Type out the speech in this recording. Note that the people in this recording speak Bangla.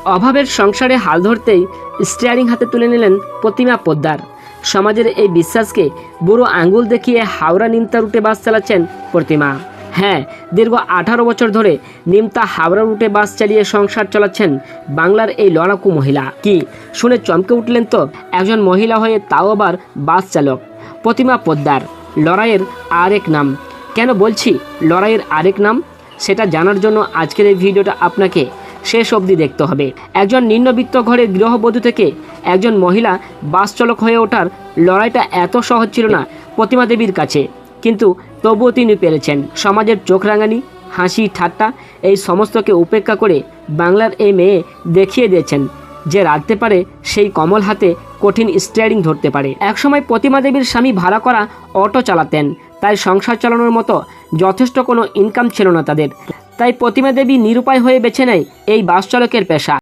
অভাবের সংসারে হাল ধরতেই স্টিয়ারিং হাতে তুলে নিলেন প্রতিমা পোদ্দার। সমাজের এই বিশ্বাসকে বুড়ো আঙ্গুল দেখিয়ে হাওড়া নিমতা রুটে বাস চালাচ্ছেন প্রতিমা। হ্যাঁ, দীর্ঘ 18 বছর ধরে নিমতা হাওড়া রুটে বাস চালিয়ে সংসার চালাচ্ছেন বাংলার এই লড়াকু মহিলা। কি শুনে চমকে উঠলেন তো? একজন মহিলা হয়ে, তাও আবার বাস চালক। প্রতিমা পোদ্দার লড়াইয়ের আরেক নাম। কেন বলছি লড়াইয়ের আরেক নাম? সেটা জানার জন্য আজকের এই ভিডিওটা আপনাকে শেষ অবধি দেখতে হবে। একজন নিম্নবিত্ত ঘরের গৃহবধূ থেকে একজন মহিলা বাস চালক হয়ে ওঠার লড়াইটা এত সহজ ছিল না প্রতিমা দেবীর কাছে, কিন্তু তবুও তিনি পেরেছেন। সমাজের চোখ রাঙানি, হাসি ঠাট্টা এই সমস্তকে উপেক্ষা করে বাংলার এই মেয়ে দেখিয়ে দিয়েছেন যে রাখতে পারে সেই কমল হাতে কঠিন স্টিয়ারিং ধরতে পারে। একসময় প্রতিমা দেবীর স্বামী ভাড়া করা অটো চালাতেন, তাই সংসার চালানোর মতো যথেষ্ট কোনো ইনকাম ছিল না তাদের। তাই প্রতিমা দেবী নিরুপায় হয়ে বেছে নেয় এই বাস চালকের পেশা।